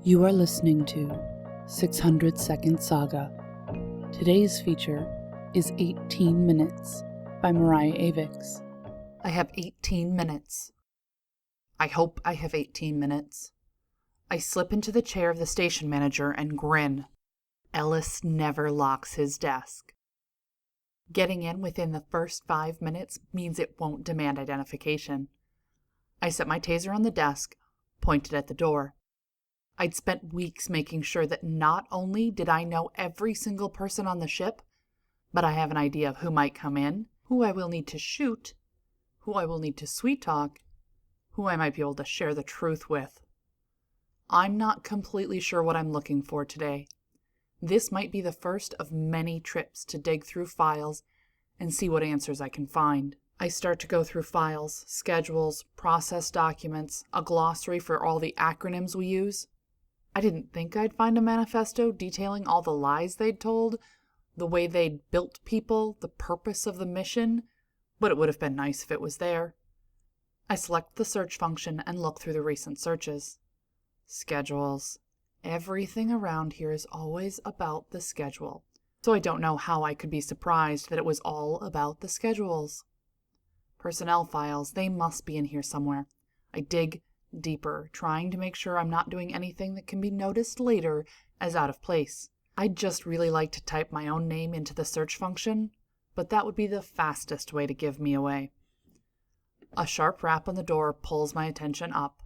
You are listening to 600 Saga. Today's feature is 18 Minutes by Mariah Avix. I have 18 minutes. I hope I have 18 minutes. I slip into the chair of the station manager and grin. Ellis never locks his desk. Getting in within the first 5 minutes means it won't demand identification. I set my taser on the desk, pointed at the door. I'd spent weeks making sure that not only did I know every single person on the ship, but I have an idea of who might come in, who I will need to shoot, who I will need to sweet talk, who I might be able to share the truth with. I'm not completely sure what I'm looking for today. This might be the first of many trips to dig through files and see what answers I can find. I start to go through files, schedules, process documents, a glossary for all the acronyms we use. I didn't think I'd find a manifesto detailing all the lies they'd told, the way they'd built people, the purpose of the mission, but it would have been nice if it was there. I select the search function and look through the recent searches. Schedules. Everything around here is always about the schedule, so I don't know how I could be surprised that it was all about the schedules. Personnel files, they must be in here somewhere. I dig deeper, trying to make sure I'm not doing anything that can be noticed later as out of place. I'd just really like to type my own name into the search function, but that would be the fastest way to give me away. A sharp rap on the door pulls my attention up.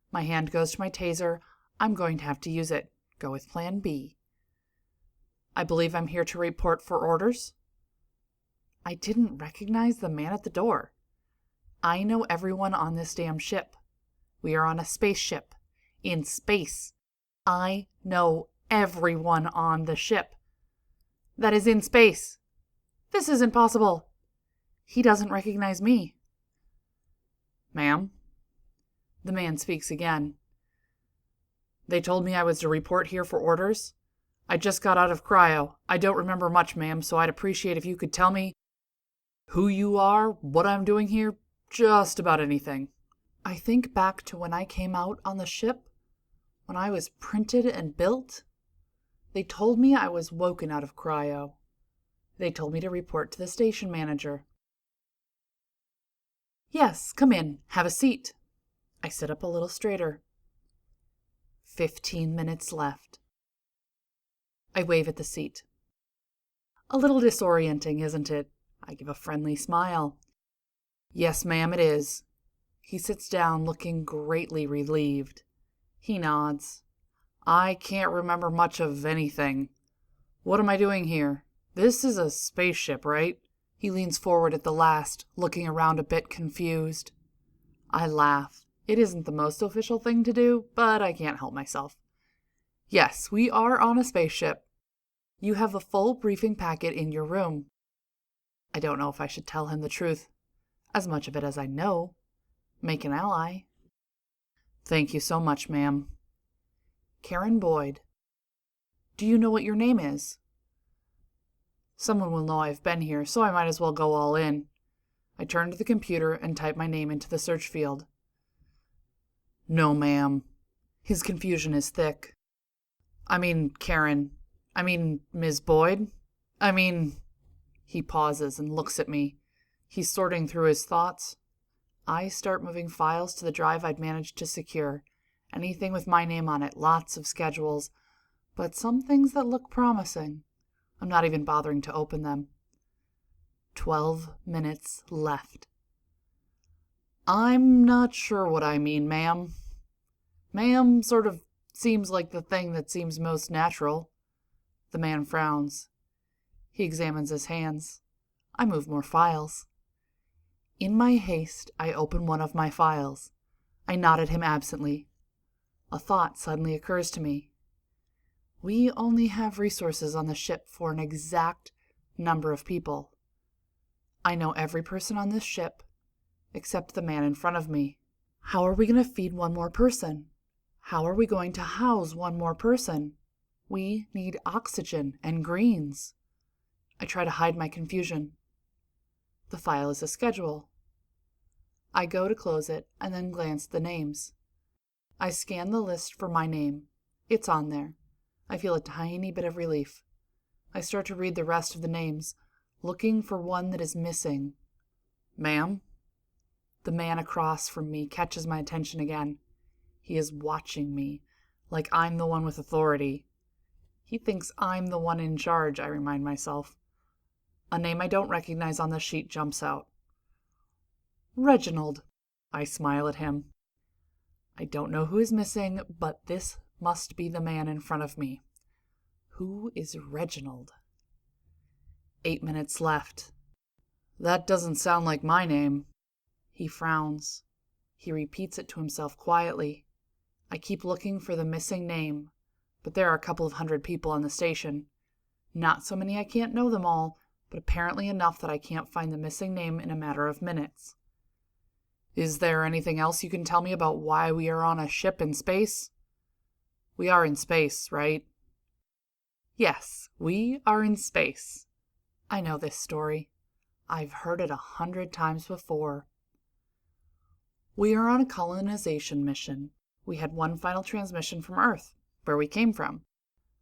My hand goes to my taser. I'm going to have to use it. Go with plan B. I believe I'm here to report for orders. I didn't recognize the man at the door. I know everyone on this damn ship. We are on a spaceship. In space. I know everyone on the ship. That is in space. This isn't possible. He doesn't recognize me. Ma'am? The man speaks again. They told me I was to report here for orders. I just got out of cryo. I don't remember much, ma'am, so I'd appreciate if you could tell me who you are, what I'm doing here, just about anything. I think back to when I came out on the ship, when I was printed and built. They told me I was woken out of cryo. They told me to report to the station manager. Yes, come in. Have a seat. I sit up a little straighter. 15 minutes left. I wave at the seat. A little disorienting, isn't it? I give a friendly smile. Yes, ma'am, it is. He sits down, looking greatly relieved. He nods. I can't remember much of anything. What am I doing here? This is a spaceship, right? He leans forward at the last, looking around a bit confused. I laugh. It isn't the most official thing to do, but I can't help myself. Yes, we are on a spaceship. You have a full briefing packet in your room. I don't know if I should tell him the truth. As much of it as I know. Make an ally. Thank you so much, ma'am. Karen Boyd. Do you know what your name is? Someone will know I've been here, so I might as well go all in. I turn to the computer and type my name into the search field. No, ma'am. His confusion is thick. I mean, Karen. I mean, Ms. Boyd. He pauses and looks at me. He's sorting through his thoughts. I start moving files to the drive I'd managed to secure. Anything with my name on it, lots of schedules, but some things that look promising. I'm not even bothering to open them. 12 minutes left. I'm not sure what I mean, ma'am. Ma'am sort of seems like the thing that seems most natural. The man frowns. He examines his hands. I move more files. In my haste, I open one of my files. I nod at him absently. A thought suddenly occurs to me. We only have resources on the ship for an exact number of people. I know every person on this ship, except the man in front of me. How are we going to feed one more person? How are we going to house one more person? We need oxygen and greens. I try to hide my confusion. The file is a schedule. I go to close it and then glance at the names. I scan the list for my name. It's on there. I feel a tiny bit of relief. I start to read the rest of the names, looking for one that is missing. Ma'am? The man across from me catches my attention again. He is watching me, like I'm the one with authority. He thinks I'm the one in charge, I remind myself. A name I don't recognize on the sheet jumps out. Reginald. I smile at him. I don't know who is missing, but this must be the man in front of me. Who is Reginald? 8 minutes left. That doesn't sound like my name. He frowns. He repeats it to himself quietly. I keep looking for the missing name, but there are a couple of hundred people on the station. Not so many I can't know them all, but apparently enough that I can't find the missing name in a matter of minutes. Is there anything else you can tell me about why we are on a ship in space? We are in space, right? Yes, we are in space. I know this story. I've heard it 100 times before. We are on a colonization mission. We had one final transmission from Earth, where we came from.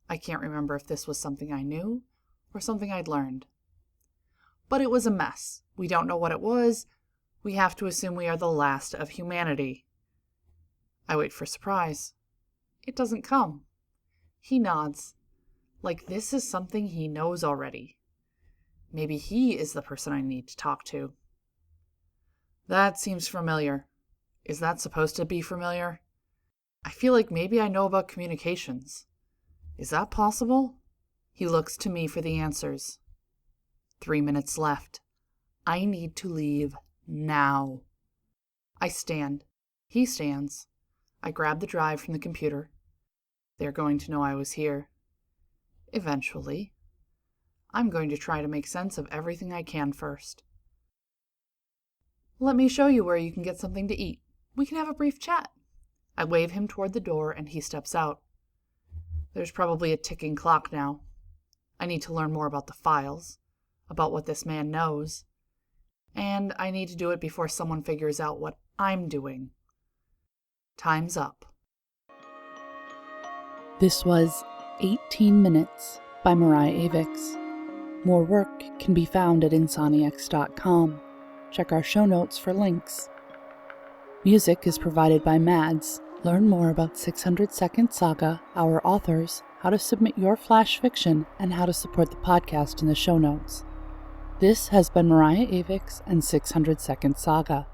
I can't remember if this was something I knew or something I'd learned. But it was a mess. We don't know what it was. We have to assume we are the last of humanity. I wait for surprise. It doesn't come. He nods, like this is something he knows already. Maybe he is the person I need to talk to. That seems familiar. Is that supposed to be familiar? I feel like maybe I know about communications. Is that possible? He looks to me for the answers. 3 minutes left. I need to leave now. I stand. He stands. I grab the drive from the computer. They're going to know I was here. Eventually. I'm going to try to make sense of everything I can first. Let me show you where you can get something to eat. We can have a brief chat. I wave him toward the door and he steps out. There's probably a ticking clock now. I need to learn more about the files, about what this man knows, and I need to do it before someone figures out what I'm doing. Time's up. This was 18 Minutes by Mariah Avix. More work can be found at insomniacs.com. Check our show notes for links. Music is provided by Mads. Learn more about 600 Second Saga, our authors, how to submit your flash fiction, and how to support the podcast in the show notes. This has been Mariah Avix and 600 Second Saga.